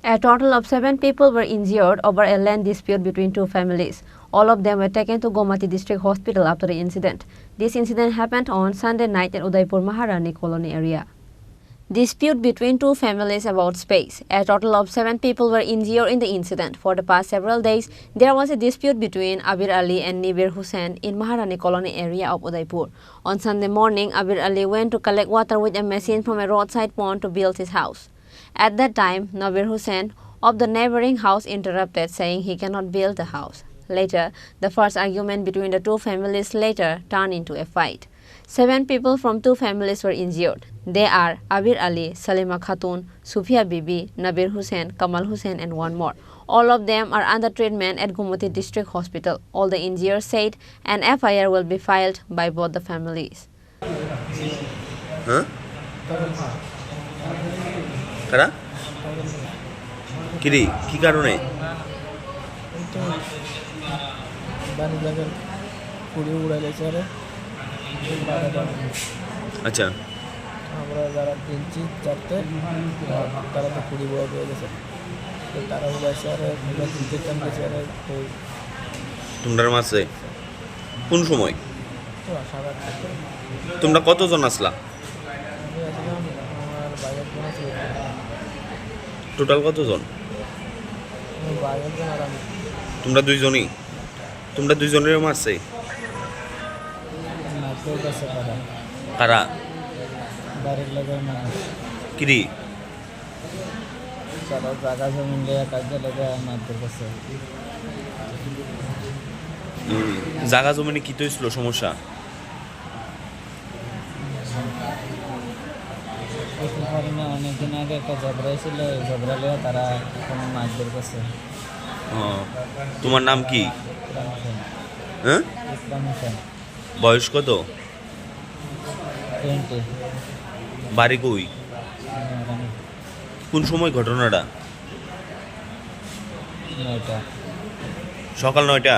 A total of 7 people were injured over a land dispute between two families. All of them were taken to Gomati District Hospital after the incident. This incident happened on Sunday night in Udaipur Maharani colony area. Dispute between two families about space. A total of 7 people were injured in the incident. For the past several days, there was a dispute between Abir Ali and Nibir Hussain in Maharani colony area of Udaipur. On Sunday morning, Abir Ali went to collect water with a machine from a roadside pond to build his house. At that time, Nabir Hussain of the neighboring house interrupted, saying he cannot build the house. Later, the first argument between the two families later turned into a fight. 7 people from 2 families were injured. They are Abir Ali, Salima Khatun, Sufia Bibi, Nabir Hussain, Kamal Hussain and one more. All of them are under treatment at Gomati District Hospital. All the injured said an FIR will be filed by both the families. কারা কিরে কি কারণে আচ্ছা আমরা যারা কিনছি চারটে তারা তো কুড়ি বড় হয়ে গেছে তো তারা বসে আর কিনতে চান গেছে আর তোমরা মাসে কোন সময় তো সারা তোমরা কতজন আসলা আমার বাইরের জন আছে টোটাল কতজন বাইরের জন আর আমি তোমরা দুইজনের মারছে নাচের কাছে কারা বাইরের লাগার মানুষ কিরি তারা জায়গা জমি নিয়ে কাজে লাগা নাচের কাছে জায়গা জমিনে কি হয়েছিল সমস্যা অনেকদিন আগে একটা ঝগড়া ছিল ঝগড়া লিয়ে তারা কোনো নাচের কাছে তোমার নাম কি হ্যাঁ বয়স কত 20 বাড়ি কই কোন সময় ঘটনাটা সকাল 9টা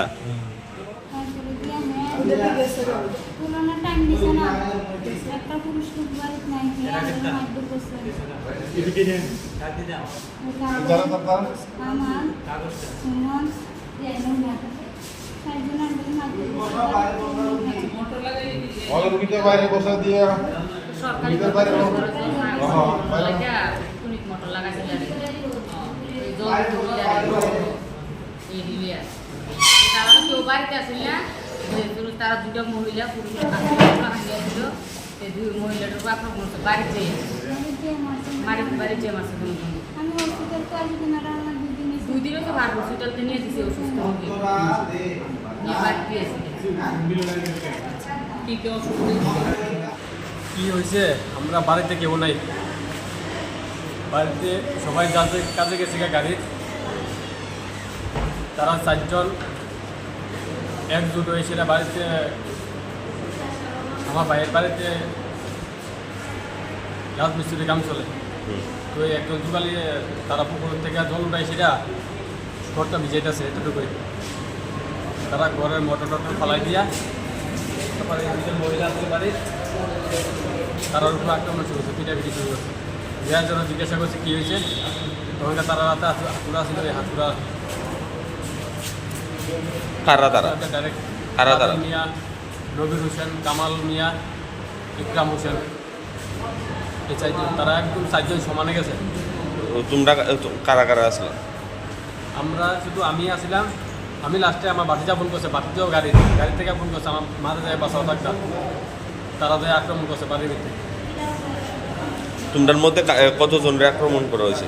বাইরে বসা দিয়ে তারা দুটো মহিলা পুরুষ দুই মহিলাটার আক্রমণ করছে বাড়িতে মারছে দুই দিনে তো ভার হসপিটালতে নিয়ে দিছে অসুস্থ হয়ে বাড়িতে কি হয়েছে আমরা বাড়িতে কেউ নাই বাড়িতে সবাই যাতে কাজে গেছে গাড়ির তারা 4 জন একজুট হয়েছে বাড়িতে আমার ভাইয়ের বাড়িতে রাজমিস্ত্রির কাম চলে তো একজন যুগালি তারা পুকুর থেকে জল উঠায় সেটা ঘরটা ভিজাইতেছে এতটুকুই তারা ঘরের মোটর টটর ফালাই দিয়া তারপরে মহিলা আসতে পারি তারার উপর আক্রমণ শুরু হচ্ছে পিটাপিটি শুরু করছে যার জন্য জিজ্ঞাসা করছে কী হয়েছে তখন তারা রাতে হাতুড়া ছিল হাতুড়া ডাইরেক্ট মিয়া নবীর হোসেন কামাল মিয়া ইকরাম হোসেন এই 4 জন তারা একদম 4 জন সমানে গেছে তোমরা কারা আসলা আমরা শুধু আমি আসলাম আমি লাস্টে আমার বাতিজা ফোন করছে বাতিজাও গাড়ি থেকে ফোন করছে আমার মাঝে যায় বাসাও থাকতাম তারা যায় আক্রমণ করছে বাড়ির ভিতরে তোমাদের মধ্যে কতজনের আক্রমণ করা হয়েছে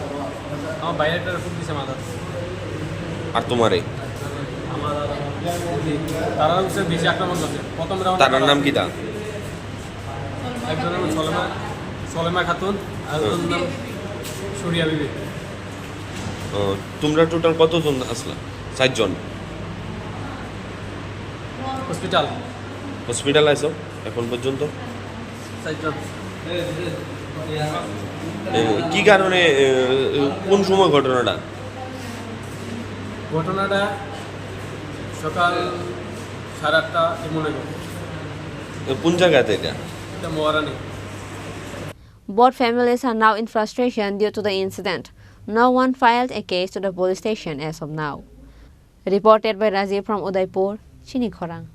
আমার বাইরেটার ফুট দিছে মাথা আর তোমারে আমার তারা হচ্ছে বেশি আক্রমণ করছে প্রথম রাউন্ড তার নাম কি তা একজনের নাম সলেমা খাতুন আর একজনের নাম সুরিয়া বিবি তোমরা টোটাল কতজন আসলা 4 জন হসপিটাল আইছো এখন পর্যন্ত 4 জন কি কারণে কোন সময় ঘটনাটা সকাল 8:30 মনে করি কোন জায়গাতে এটা মহারানী Both families are now in frustration due to the incident. No one filed a case to the police station as of now. Reported by Rajiv from Udaipur, Chini Khorang.